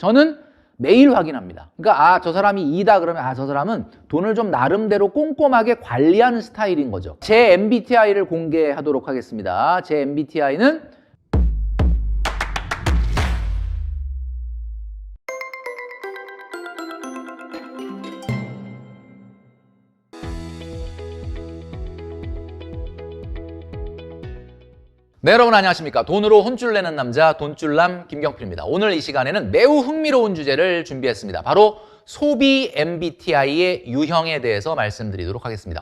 저는 매일 확인합니다. 그러니까 저 사람이 E다 그러면 저 사람은 돈을 좀 나름대로 꼼꼼하게 관리하는 스타일인 거죠. 제 MBTI를 공개하도록 하겠습니다. 제 MBTI는 네, 여러분 안녕하십니까. 돈으로 혼줄 내는 남자 돈줄남 김경필입니다. 오늘 이 시간에는 매우 흥미로운 주제를 준비했습니다. 바로 소비 MBTI의 유형에 대해서 말씀드리도록 하겠습니다.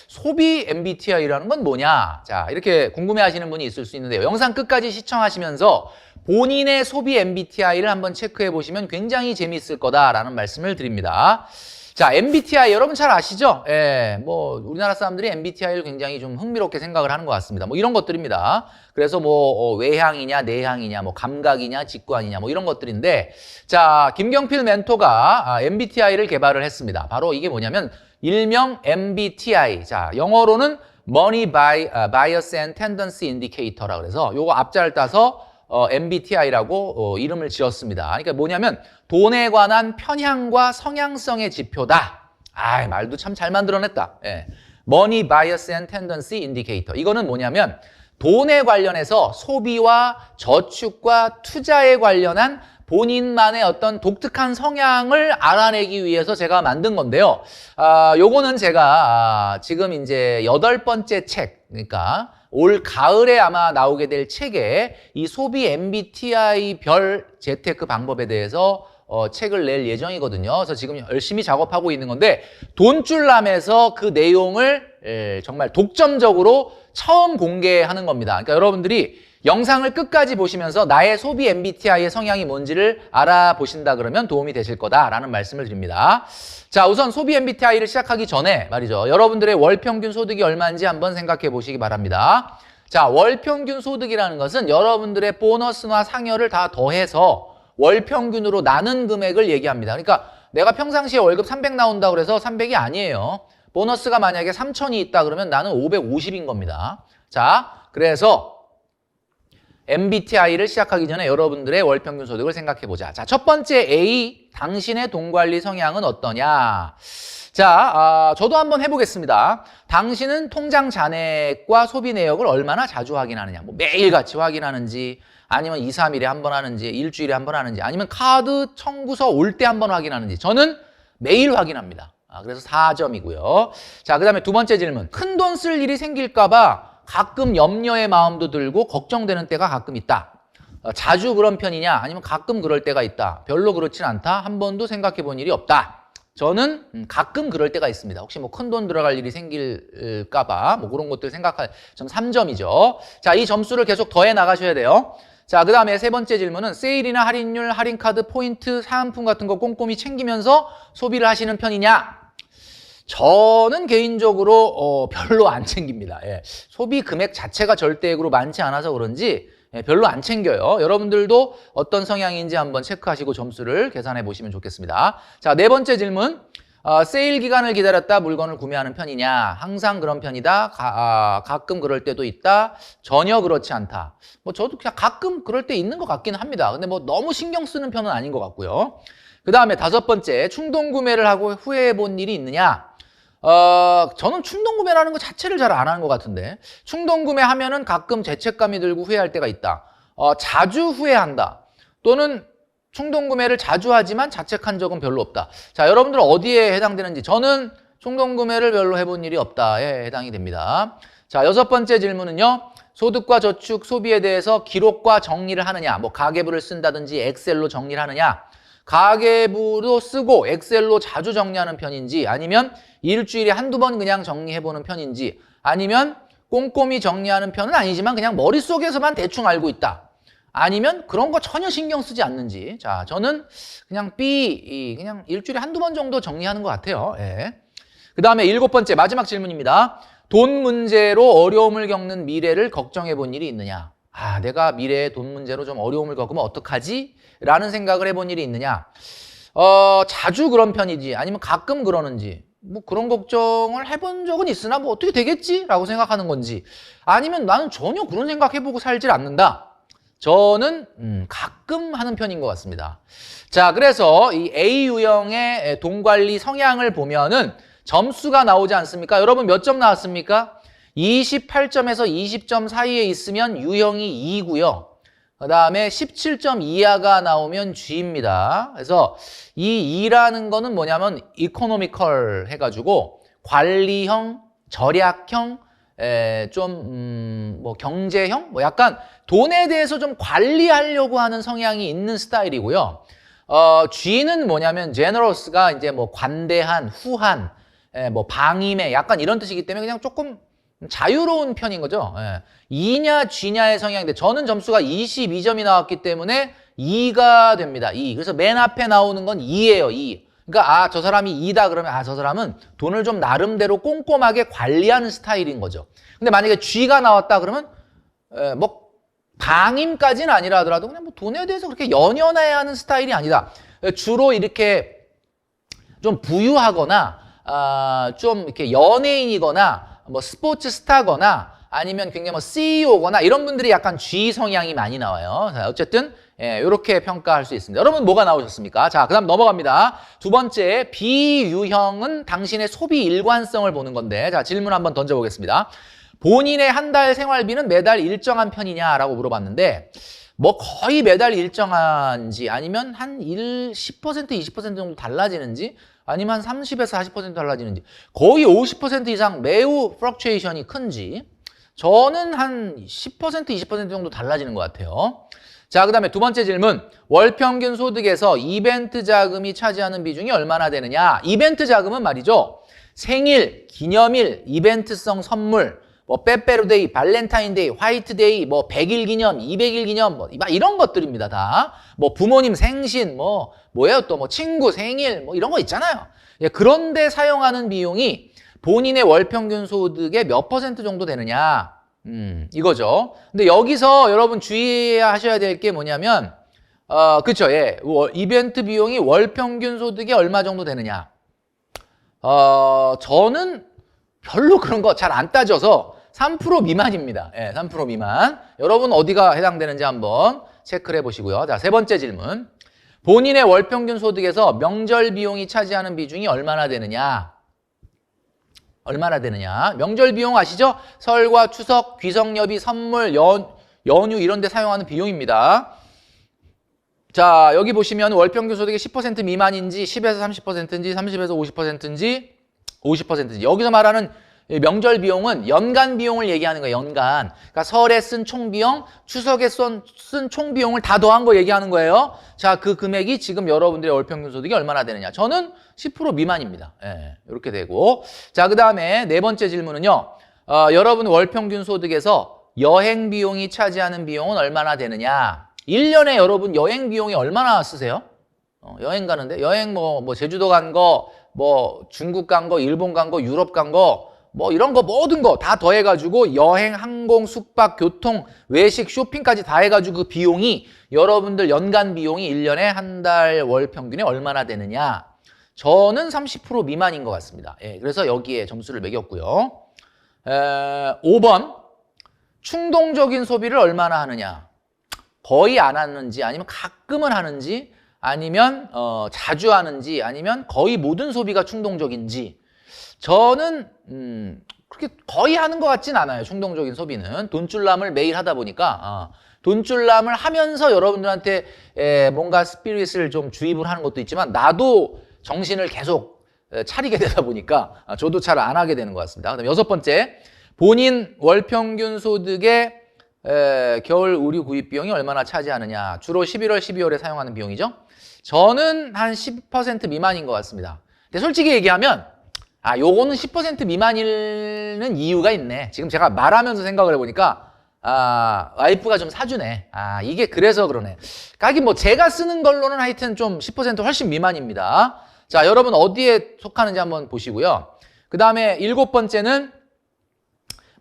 소비 MBTI라는 건 뭐냐? 자, 이렇게 궁금해하시는 분이 있을 수 있는데요. 영상 끝까지 시청하시면서 본인의 소비 MBTI를 한번 체크해 보시면 굉장히 재미있을 거다라는 말씀을 드립니다. 자, MBTI 여러분 잘 아시죠? 우리나라 사람들이 MBTI를 굉장히 좀 흥미롭게 생각을 하는 것 같습니다. 이런 것들입니다. 그래서 외향이냐, 내향이냐, 감각이냐, 직관이냐, 이런 것들인데, 자, 김경필 멘토가 MBTI를 개발을 했습니다. 바로 이게 뭐냐면, 일명 MBTI. 자, 영어로는 Money Bias and Tendency Indicator라 그래서 요거 앞자를 따서 MBTI라고 이름을 지었습니다. 그러니까 뭐냐면 돈에 관한 편향과 성향성의 지표다. 말도 참 잘 만들어냈다. Money Bias and Tendency Indicator. 이거는 뭐냐면 돈에 관련해서 소비와 저축과 투자에 관련한 본인만의 어떤 독특한 성향을 알아내기 위해서 제가 만든 건데요. 요거는 제가 지금 이제 8번째 책, 그러니까 올 가을에 아마 나오게 될 책에 이 소비 MBTI 별 재테크 방법에 대해서 책을 낼 예정이거든요. 그래서 지금 열심히 작업하고 있는 건데 돈줄남에서 그 내용을 정말 독점적으로 처음 공개하는 겁니다. 그러니까 여러분들이 영상을 끝까지 보시면서 나의 소비 MBTI의 성향이 뭔지를 알아보신다 그러면 도움이 되실 거다라는 말씀을 드립니다. 자, 우선 소비 MBTI를 시작하기 전에 말이죠. 여러분들의 월평균 소득이 얼마인지 한번 생각해 보시기 바랍니다. 자, 월평균 소득이라는 것은 여러분들의 보너스나 상여를 다 더해서 월평균으로 나눈 금액을 얘기합니다. 그러니까 내가 평상시에 월급 300 나온다고 그래서 300이 아니에요. 보너스가 만약에 3000이 있다 그러면 나는 550인 겁니다. 자, 그래서 MBTI를 시작하기 전에 여러분들의 월평균 소득을 생각해 보자. 자, 첫 번째 A, 당신의 돈 관리 성향은 어떠냐? 자, 저도 한번 해보겠습니다. 당신은 통장 잔액과 소비 내역을 얼마나 자주 확인하느냐? 매일같이 확인하는지, 아니면 2, 3일에 한 번 하는지, 일주일에 한 번 하는지, 아니면 카드 청구서 올 때 한 번 확인하는지. 저는 매일 확인합니다. 그래서 4점이고요. 자, 그 다음에 두 번째 질문. 큰 돈 쓸 일이 생길까봐 가끔 염려의 마음도 들고 걱정되는 때가 가끔 있다. 자주 그런 편이냐? 아니면 가끔 그럴 때가 있다. 별로 그렇진 않다. 한 번도 생각해 본 일이 없다. 저는 가끔 그럴 때가 있습니다. 혹시 큰 돈 들어갈 일이 생길까봐 그런 것들 생각할 점 3점이죠. 자, 이 점수를 계속 더해 나가셔야 돼요. 자, 그 다음에 세 번째 질문은 세일이나 할인율, 할인카드, 포인트, 사은품 같은 거 꼼꼼히 챙기면서 소비를 하시는 편이냐? 저는 개인적으로 별로 안 챙깁니다. 소비 금액 자체가 절대액으로 많지 않아서 그런지 별로 안 챙겨요. 여러분들도 어떤 성향인지 한번 체크하시고 점수를 계산해 보시면 좋겠습니다. 자, 네 번째 질문. 세일 기간을 기다렸다 물건을 구매하는 편이냐? 항상 그런 편이다. 가끔 그럴 때도 있다. 전혀 그렇지 않다. 저도 그냥 가끔 그럴 때 있는 것 같기는 합니다. 근데 너무 신경 쓰는 편은 아닌 것 같고요. 그 다음에 다섯 번째, 충동 구매를 하고 후회해 본 일이 있느냐? 저는 충동 구매라는 것 자체를 잘 안 하는 것 같은데 충동 구매하면은 가끔 죄책감이 들고 후회할 때가 있다. 자주 후회한다. 또는 충동 구매를 자주 하지만 자책한 적은 별로 없다. 자, 여러분들 어디에 해당되는지. 저는 충동 구매를 별로 해본 일이 없다에 해당이 됩니다. 자, 여섯 번째 질문은요. 소득과 저축, 소비에 대해서 기록과 정리를 하느냐? 가계부를 쓴다든지 엑셀로 정리를 하느냐? 가계부도 쓰고 엑셀로 자주 정리하는 편인지, 아니면 일주일에 한두 번 그냥 정리해보는 편인지, 아니면 꼼꼼히 정리하는 편은 아니지만 그냥 머릿속에서만 대충 알고 있다. 아니면 그런 거 전혀 신경 쓰지 않는지. 자, 저는 그냥 그냥 일주일에 한두 번 정도 정리하는 것 같아요. 그 다음에 일곱 번째 마지막 질문입니다. 돈 문제로 어려움을 겪는 미래를 걱정해 본 일이 있느냐? 내가 미래에 돈 문제로 좀 어려움을 겪으면 어떡하지? 라는 생각을 해본 일이 있느냐? 자주 그런 편이지, 아니면 가끔 그러는지, 그런 걱정을 해본 적은 있으나 어떻게 되겠지? 라고 생각하는 건지, 아니면 나는 전혀 그런 생각 해보고 살질 않는다. 저는 가끔 하는 편인 것 같습니다. 자, 그래서 이 A 유형의 돈 관리 성향을 보면은 점수가 나오지 않습니까? 여러분 몇 점 나왔습니까? 28점에서 20점 사이에 있으면 유형이 E고요. 그 다음에 17점 이하가 나오면 G입니다. 그래서 이 E라는 거는 뭐냐면 이코노미컬 해가지고 관리형, 절약형, 뭐 경제형, 뭐 약간 돈에 대해서 좀 관리하려고 하는 성향이 있는 스타일이고요. G는 뭐냐면 generous가 이제 뭐 관대한, 후한, 뭐 방임의 약간 이런 뜻이기 때문에 그냥 조금 자유로운 편인 거죠. E냐 G냐의 성향인데 저는 점수가 22점이 나왔기 때문에 E가 됩니다. E. 그래서 맨 앞에 나오는 건 E예요. E. 그러니까 저 사람이 E다 그러면 저 사람은 돈을 좀 나름대로 꼼꼼하게 관리하는 스타일인 거죠. 근데 만약에 G가 나왔다 그러면 뭐 방임까지는 아니라 하더라도 그냥 뭐 돈에 대해서 그렇게 연연해 하는 스타일이 아니다. 주로 이렇게 좀 부유하거나 좀 이렇게 연예인이거나 뭐 스포츠 스타거나 아니면 굉장히 뭐 CEO거나 이런 분들이 약간 G 성향이 많이 나와요. 자, 어쨌든 이렇게 평가할 수 있습니다. 여러분 뭐가 나오셨습니까? 자, 그다음 넘어갑니다. 두 번째 B 유형은 당신의 소비 일관성을 보는 건데 자, 질문 한번 던져보겠습니다. 본인의 한 달 생활비는 매달 일정한 편이냐라고 물어봤는데 뭐 거의 매달 일정한지 아니면 한 10%, 20% 정도 달라지는지 아니면 한 30에서 40% 달라지는지 거의 50% 이상 매우 플럭추에이션이 큰지 저는 한 10%, 20% 정도 달라지는 것 같아요. 자, 그 다음에 두 번째 질문. 월 평균 소득에서 이벤트 자금이 차지하는 비중이 얼마나 되느냐? 이벤트 자금은 말이죠. 생일, 기념일, 이벤트성 선물, 뭐 빼빼로데이, 발렌타인데이, 화이트데이, 뭐 100일 기념, 200일 기념, 뭐 이런 것들입니다. 다. 뭐 부모님 생신, 뭐예요? 또 뭐 친구 생일, 뭐 이런 거 있잖아요. 그런데 사용하는 비용이 본인의 월 평균 소득의 몇 % 정도 되느냐? 이거죠. 근데 여기서 여러분 주의하셔야 될 게 뭐냐면, 그쵸, 예. 이벤트 비용이 월 평균 소득이 얼마 정도 되느냐? 저는 별로 그런 거 잘 안 따져서 3% 미만입니다. 예, 3% 미만. 여러분 어디가 해당되는지 한번 체크를 해보시고요. 자, 세 번째 질문. 본인의 월 평균 소득에서 명절 비용이 차지하는 비중이 얼마나 되느냐? 얼마나 되느냐? 명절 비용 아시죠? 설과 추석, 귀성여비, 선물, 연휴 이런 데 사용하는 비용입니다. 자, 여기 보시면 월 평균 소득의 10% 미만인지 10에서 30%인지 30에서 50%인지 50%인지 여기서 말하는 명절 비용은 연간 비용을 얘기하는 거예요. 연간. 그러니까 설에 쓴 총비용, 추석에 쓴 총비용을 다 더한 거 얘기하는 거예요. 자, 그 금액이 지금 여러분들의 월 평균 소득이 얼마나 되느냐. 저는 10% 미만입니다. 예, 이렇게 되고. 자, 그 다음에 네 번째 질문은요. 여러분 월 평균 소득에서 여행 비용이 차지하는 비용은 얼마나 되느냐. 1년에 여러분 여행 비용이 얼마나 쓰세요? 여행 가는데 여행 뭐 제주도 간 거, 뭐 중국 간 거, 일본 간 거, 유럽 간 거, 뭐 이런 거 모든 거 다 더해가지고 여행, 항공, 숙박, 교통, 외식, 쇼핑까지 다 해가지고 그 비용이 여러분들 연간 비용이 1년에 한 달 월 평균에 얼마나 되느냐? 저는 30% 미만인 것 같습니다. 예, 그래서 여기에 점수를 매겼고요. 5번 충동적인 소비를 얼마나 하느냐? 거의 안 하는지 아니면 가끔은 하는지 아니면 자주 하는지 아니면 거의 모든 소비가 충동적인지 저는 그렇게 거의 하는 것 같진 않아요. 충동적인 소비는 돈줄남을 매일 하다 보니까 돈줄남을 하면서 여러분들한테 뭔가 스피릿을 좀 주입을 하는 것도 있지만 나도 정신을 계속 차리게 되다 보니까 저도 잘 안 하게 되는 것 같습니다. 그다음 여섯 번째 본인 월평균 소득의 겨울 의류 구입 비용이 얼마나 차지하느냐. 주로 11월, 12월에 사용하는 비용이죠. 저는 한 10% 미만인 것 같습니다. 근데 솔직히 얘기하면 요거는 10% 미만이는 이유가 있네. 지금 제가 말하면서 생각을 해보니까 와이프가 좀 사주네. 이게 그래서 그러네. 하긴 뭐 제가 쓰는 걸로는 하여튼 좀 10% 훨씬 미만입니다. 자, 여러분 어디에 속하는지 한번 보시고요. 그 다음에 7번째는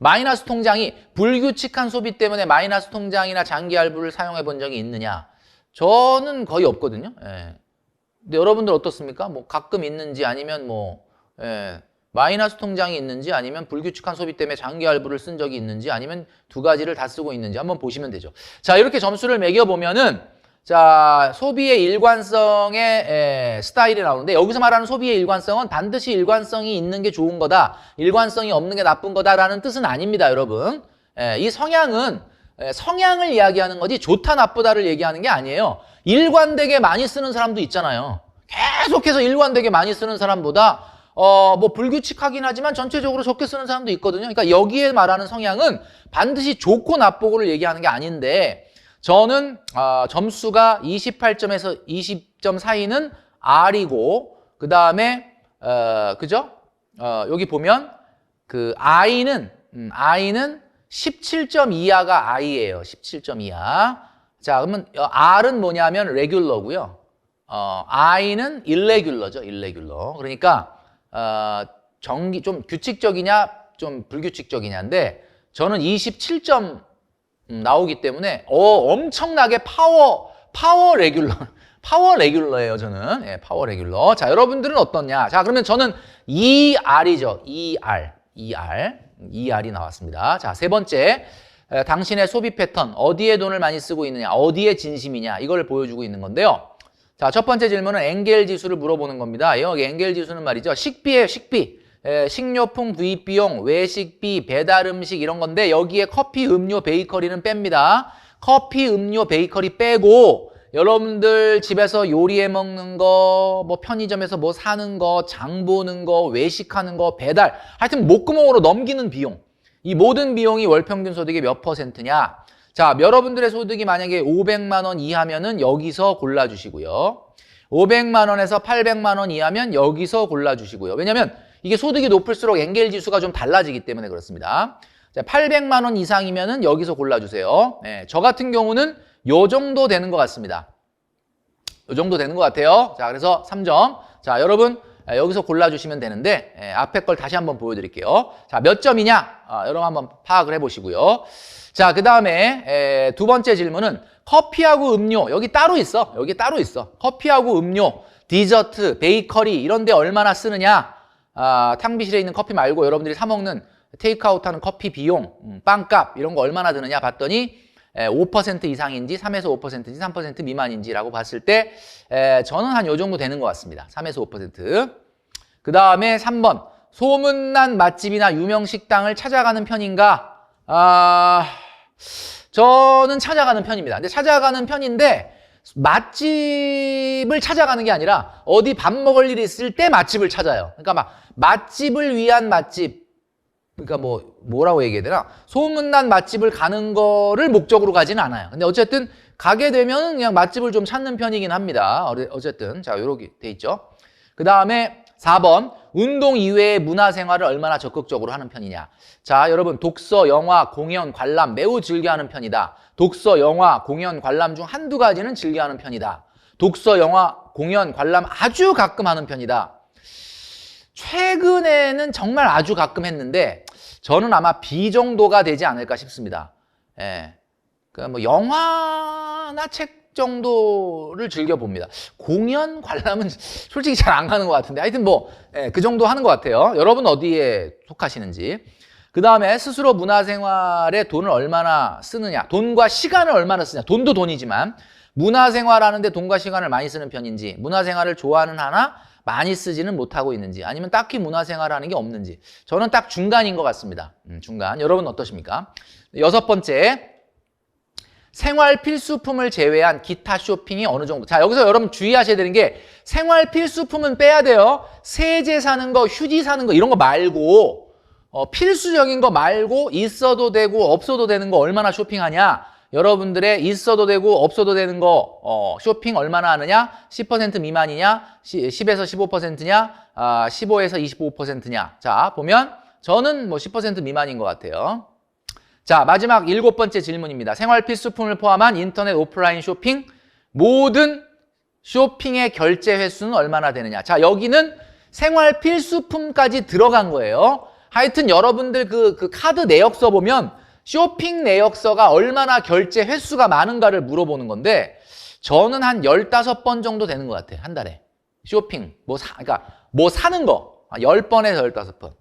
마이너스 통장이 불규칙한 소비 때문에 마이너스 통장이나 장기 할부를 사용해 본 적이 있느냐? 저는 거의 없거든요. 예. 근데 여러분들 어떻습니까? 뭐 가끔 있는지 아니면 마이너스 통장이 있는지 아니면 불규칙한 소비 때문에 장기 할부를 쓴 적이 있는지 아니면 두 가지를 다 쓰고 있는지 한번 보시면 되죠. 자, 이렇게 점수를 매겨보면은 자, 소비의 일관성의 스타일이 나오는데 여기서 말하는 소비의 일관성은 반드시 일관성이 있는 게 좋은 거다. 일관성이 없는 게 나쁜 거다라는 뜻은 아닙니다, 여러분. 이 성향은 성향을 이야기하는 거지 좋다 나쁘다를 얘기하는 게 아니에요. 일관되게 많이 쓰는 사람도 있잖아요. 계속해서 일관되게 많이 쓰는 사람보다 뭐 불규칙하긴 하지만 전체적으로 적게 쓰는 사람도 있거든요. 그러니까 여기에 말하는 성향은 반드시 좋고 나쁘고를 얘기하는 게 아닌데 저는 점수가 28점에서 20점 사이는 R이고 그 다음에 그죠? 여기 보면 그 I는 17점 이하가 I예요. 17점 이하. 자, 그러면 R은 뭐냐면 레귤러고요. I는 irregular죠. irregular. 그러니까 좀 규칙적이냐 좀 불규칙적이냐인데 저는 27점 나오기 때문에 엄청나게 파워 레귤러예요. 저는 파워 레귤러. 자, 여러분들은 어떻냐? 자, 그러면 저는 ER이죠. ER이 나왔습니다. 자, 세 번째, 당신의 소비 패턴 어디에 돈을 많이 쓰고 있느냐, 어디에 진심이냐 이걸 보여주고 있는 건데요. 자, 첫 번째 질문은 엔겔 지수를 물어보는 겁니다. 여기 엔겔 지수는 말이죠. 식비예요, 식비. 식료품 구입 비용, 외식비, 배달 음식 이런 건데 여기에 커피, 음료, 베이커리는 뺍니다. 커피, 음료, 베이커리 빼고 여러분들 집에서 요리해 먹는 거, 뭐 편의점에서 뭐 사는 거, 장 보는 거, 외식하는 거, 배달 하여튼 목구멍으로 넘기는 비용. 이 모든 비용이 월평균 소득의 몇 %냐? 자, 여러분들의 소득이 만약에 500만 원 이하면은 여기서 골라주시고요. 500만 원에서 800만 원 이하면 여기서 골라주시고요. 왜냐면 이게 소득이 높을수록 엔겔 지수가 좀 달라지기 때문에 그렇습니다. 자, 800만 원 이상이면은 여기서 골라주세요. 저 같은 경우는 요 정도 되는 것 같습니다. 요 정도 되는 것 같아요. 자, 그래서 3점. 자, 여러분 여기서 골라주시면 되는데 앞에 걸 다시 한번 보여드릴게요. 자, 몇 점이냐? 여러분 한번 파악을 해보시고요. 자, 그 다음에 두 번째 질문은 커피하고 음료 여기 따로 있어. 여기 따로 있어. 커피하고 음료, 디저트, 베이커리 이런 데 얼마나 쓰느냐? 탕비실에 있는 커피 말고 여러분들이 사 먹는 테이크아웃하는 커피 비용, 빵값 이런 거 얼마나 드느냐 봤더니 5% 이상인지 3에서 5%인지 3% 미만인지라고 봤을 때 저는 한 요 정도 되는 것 같습니다. 3에서 5%. 그 다음에 3번 소문난 맛집이나 유명 식당을 찾아가는 편인가? 저는 찾아가는 편입니다. 근데 찾아가는 편인데 맛집을 찾아가는 게 아니라 어디 밥 먹을 일이 있을 때 맛집을 찾아요. 그러니까 막 맛집을 위한 맛집, 그러니까 뭐라고 얘기해야 되나? 소문난 맛집을 가는 거를 목적으로 가지는 않아요. 근데 어쨌든 가게 되면 그냥 맛집을 좀 찾는 편이긴 합니다. 어쨌든 자, 요렇게 돼 있죠. 그 다음에 4번 운동 이외의 문화생활을 얼마나 적극적으로 하는 편이냐. 자, 여러분 독서, 영화, 공연, 관람 매우 즐겨하는 편이다. 독서, 영화, 공연, 관람 중 한두 가지는 즐겨하는 편이다. 독서, 영화, 공연, 관람 아주 가끔 하는 편이다. 최근에는 정말 아주 가끔 했는데 저는 아마 B 정도가 되지 않을까 싶습니다. 뭐 영화나 책 정도를 즐겨봅니다. 공연, 관람은 솔직히 잘 안 가는 것 같은데 하여튼 그 정도 하는 것 같아요. 여러분 어디에 속하시는지. 그 다음에 스스로 문화생활에 돈을 얼마나 쓰느냐, 돈과 시간을 얼마나 쓰냐. 돈도 돈이지만 문화생활 하는데 돈과 시간을 많이 쓰는 편인지, 문화생활을 좋아하는 하나 많이 쓰지는 못하고 있는지, 아니면 딱히 문화생활 하는 게 없는지. 저는 딱 중간인 것 같습니다. 중간. 여러분 어떠십니까? 여섯 번째, 생활 필수품을 제외한 기타 쇼핑이 어느 정도. 자, 여기서 여러분 주의하셔야 되는 게 생활 필수품은 빼야 돼요. 세제 사는 거, 휴지 사는 거 이런 거 말고 필수적인 거 말고 있어도 되고 없어도 되는 거 얼마나 쇼핑하냐. 여러분들의 있어도 되고 없어도 되는 거 쇼핑 얼마나 하느냐. 10% 미만이냐, 10에서 15%냐, 15에서 25%냐. 자, 보면 저는 10% 미만인 것 같아요. 자, 마지막 7번째 질문입니다. 생활 필수품을 포함한 인터넷 오프라인 쇼핑 모든 쇼핑의 결제 횟수는 얼마나 되느냐. 자, 여기는 생활 필수품까지 들어간 거예요. 하여튼 여러분들 그 카드 내역서 보면 쇼핑 내역서가 얼마나 결제 횟수가 많은가를 물어보는 건데 저는 한 15번 정도 되는 것 같아요. 한 달에. 쇼핑, 그러니까 뭐 사는 거. 10번에서 15번.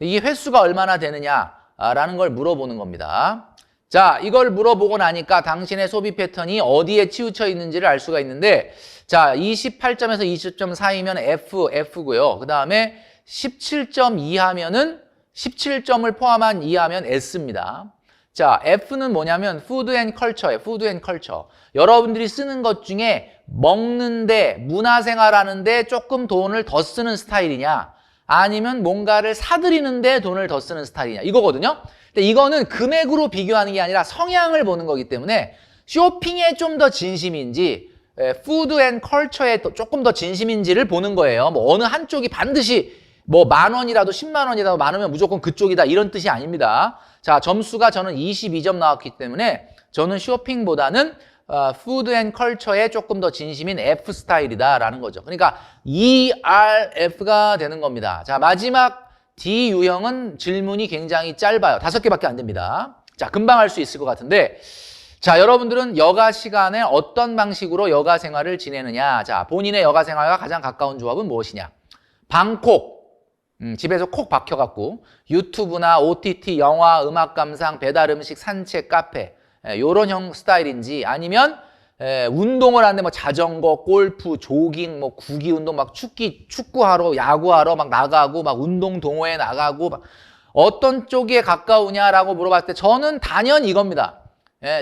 이게 횟수가 얼마나 되느냐라는 걸 물어보는 겁니다. 자, 이걸 물어보고 나니까 당신의 소비 패턴이 어디에 치우쳐 있는지를 알 수가 있는데, 자, 28점에서 20점 사이면 F고요. 그 다음에 17점 이하면은 17점을 포함한 이하면 S입니다. 자, F는 뭐냐면 Food and Culture예요. Food and Culture. 여러분들이 쓰는 것 중에 먹는데, 문화생활하는데 조금 돈을 더 쓰는 스타일이냐, 아니면 뭔가를 사들이는데 돈을 더 쓰는 스타일이냐, 이거거든요. 근데 이거는 금액으로 비교하는 게 아니라 성향을 보는 거기 때문에 쇼핑에 좀 더 진심인지, 푸드 앤 컬처에 조금 더 진심인지를 보는 거예요. 뭐 어느 한쪽이 반드시 뭐 10,000원이라도 10만 원이라도 많으면 무조건 그쪽이다, 이런 뜻이 아닙니다. 자, 점수가 저는 22점 나왔기 때문에 저는 쇼핑보다는 푸드 앤 컬처에 조금 더 진심인 F 스타일이다라는 거죠. 그러니까 ERF가 되는 겁니다. 자, 마지막 D 유형은 질문이 굉장히 짧아요. 5개밖에 안 됩니다. 자, 금방 할 수 있을 것 같은데, 자, 여러분들은 여가 시간에 어떤 방식으로 여가 생활을 지내느냐. 자, 본인의 여가 생활과 가장 가까운 조합은 무엇이냐. 방콕, 집에서 콕 박혀갖고 유튜브나 OTT, 영화, 음악 감상, 배달 음식, 산책, 카페, 요런 형 스타일인지, 아니면 운동을 하는데 뭐 자전거, 골프, 조깅, 뭐 구기 운동, 막 축구하러, 야구하러 막 나가고, 막 운동 동호회 나가고, 막 어떤 쪽에 가까우냐라고 물어봤을 때 저는 단연 이겁니다.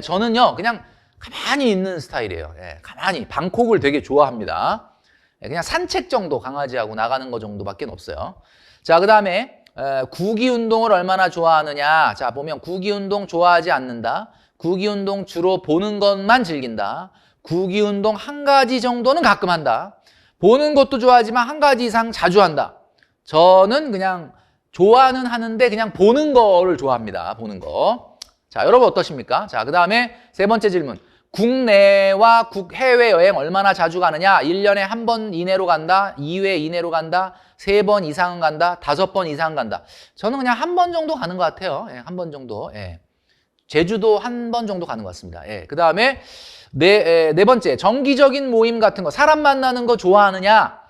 저는요, 그냥 가만히 있는 스타일이에요. 가만히. 방콕을 되게 좋아합니다. 그냥 산책 정도, 강아지하고 나가는 거 정도밖에 없어요. 자, 그 다음에 구기 운동을 얼마나 좋아하느냐. 자, 보면 구기 운동 좋아하지 않는다. 구기 운동 주로 보는 것만 즐긴다. 구기 운동 한 가지 정도는 가끔 한다. 보는 것도 좋아하지만 한 가지 이상 자주 한다. 저는 그냥 좋아는 하는데 그냥 보는 거를 좋아합니다. 보는 거. 자, 여러분 어떠십니까? 자, 그 다음에 세 번째 질문. 국내와 해외여행 얼마나 자주 가느냐? 1년에 한 번 이내로 간다? 2회 이내로 간다? 3번 이상은 간다? 5번 이상 간다? 저는 그냥 한 번 정도 가는 것 같아요. 한 번 정도. 제주도 한 번 정도 가는 것 같습니다. 그 다음에 네 번째, 정기적인 모임 같은 거, 사람 만나는 거 좋아하느냐?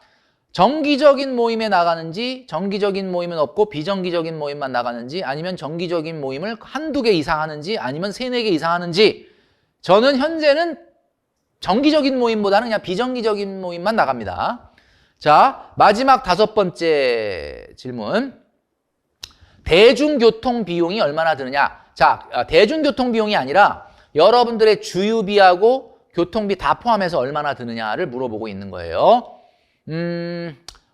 정기적인 모임에 나가는지, 정기적인 모임은 없고 비정기적인 모임만 나가는지, 아니면 정기적인 모임을 한두 개 이상 하는지, 아니면 3, 4개 이상 하는지. 저는 현재는 정기적인 모임보다는 그냥 비정기적인 모임만 나갑니다. 자, 마지막 5번째 질문. 대중교통 비용이 얼마나 드느냐? 자, 대중교통 비용이 아니라 여러분들의 주유비하고 교통비 다 포함해서 얼마나 드느냐를 물어보고 있는 거예요.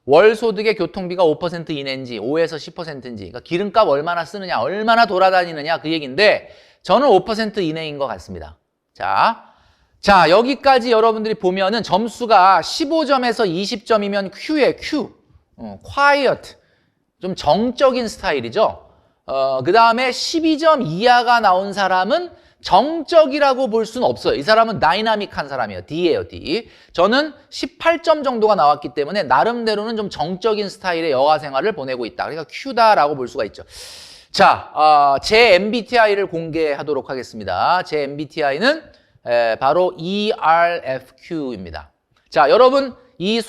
월 소득의 교통비가 5% 이내인지 5에서 10%인지, 그러니까 기름값 얼마나 쓰느냐, 얼마나 돌아다니느냐, 그 얘기인데 저는 5% 이내인 것 같습니다. 자, 여기까지 여러분들이 보면은 점수가 15점에서 20점이면 Q에 Q, quiet, 좀 정적인 스타일이죠. 그 다음에 12점 이하가 나온 사람은 정적이라고 볼 수는 없어요. 이 사람은 다이나믹한 사람이에요. D예요, D. 저는 18점 정도가 나왔기 때문에 나름대로는 좀 정적인 스타일의 여가 생활을 보내고 있다. 그러니까 Q다라고 볼 수가 있죠. 자, 제 MBTI를 공개하도록 하겠습니다. 제 MBTI는 바로 ERFQ입니다. 자, 여러분, 이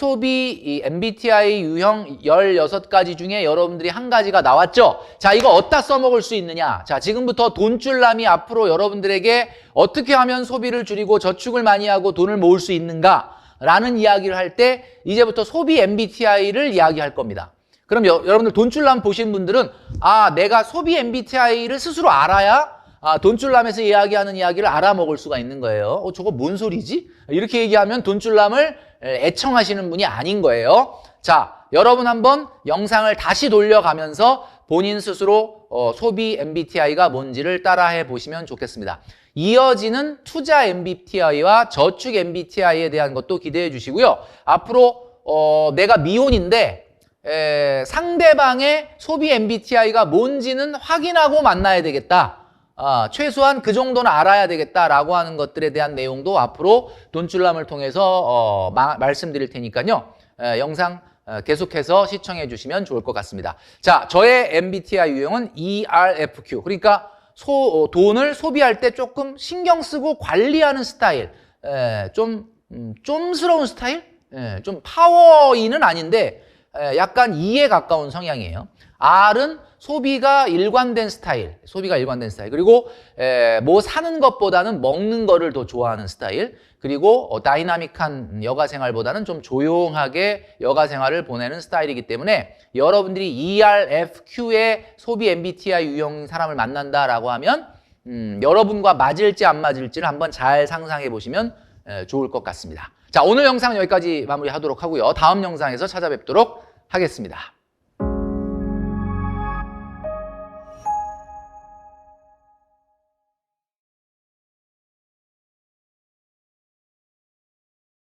MBTI 유형 16가지 중에 여러분들이 한 가지가 나왔죠? 자, 이거 어디다 써먹을 수 있느냐? 자, 지금부터 돈줄남이 앞으로 여러분들에게 어떻게 하면 소비를 줄이고 저축을 많이 하고 돈을 모을 수 있는가? 라는 이야기를 할 때 이제부터 소비 MBTI를 이야기할 겁니다. 그럼 여러분들 돈줄남 보신 분들은 내가 소비 MBTI를 스스로 알아야 돈줄남에서 이야기하는 이야기를 알아먹을 수가 있는 거예요. 저거 뭔 소리지? 이렇게 얘기하면 돈줄남을 애청하시는 분이 아닌 거예요. 자, 여러분 한번 영상을 다시 돌려가면서 본인 스스로 소비 MBTI가 뭔지를 따라해 보시면 좋겠습니다. 이어지는 투자 MBTI와 저축 MBTI에 대한 것도 기대해 주시고요. 앞으로 내가 미혼인데 상대방의 소비 MBTI가 뭔지는 확인하고 만나야 되겠다. 최소한 그 정도는 알아야 되겠다라고 하는 것들에 대한 내용도 앞으로 돈줄남을 통해서 말씀드릴 테니까요. 영상 계속해서 시청해 주시면 좋을 것 같습니다. 자, 저의 MBTI 유형은 ERFQ. 그러니까 돈을 소비할 때 조금 신경 쓰고 관리하는 스타일. 좀 쫌스러운 스타일? 좀 파워인은 아닌데 약간 E에 가까운 성향이에요. R은 소비가 일관된 스타일, 그리고 뭐 사는 것보다는 먹는 거를 더 좋아하는 스타일, 그리고 다이나믹한 여가 생활보다는 좀 조용하게 여가 생활을 보내는 스타일이기 때문에 여러분들이 ERFQ의 소비 MBTI 유형 사람을 만난다라고 하면 여러분과 맞을지 안 맞을지를 한번 잘 상상해 보시면 좋을 것 같습니다. 자, 오늘 영상은 여기까지 마무리하도록 하고요. 다음 영상에서 찾아뵙도록 하겠습니다.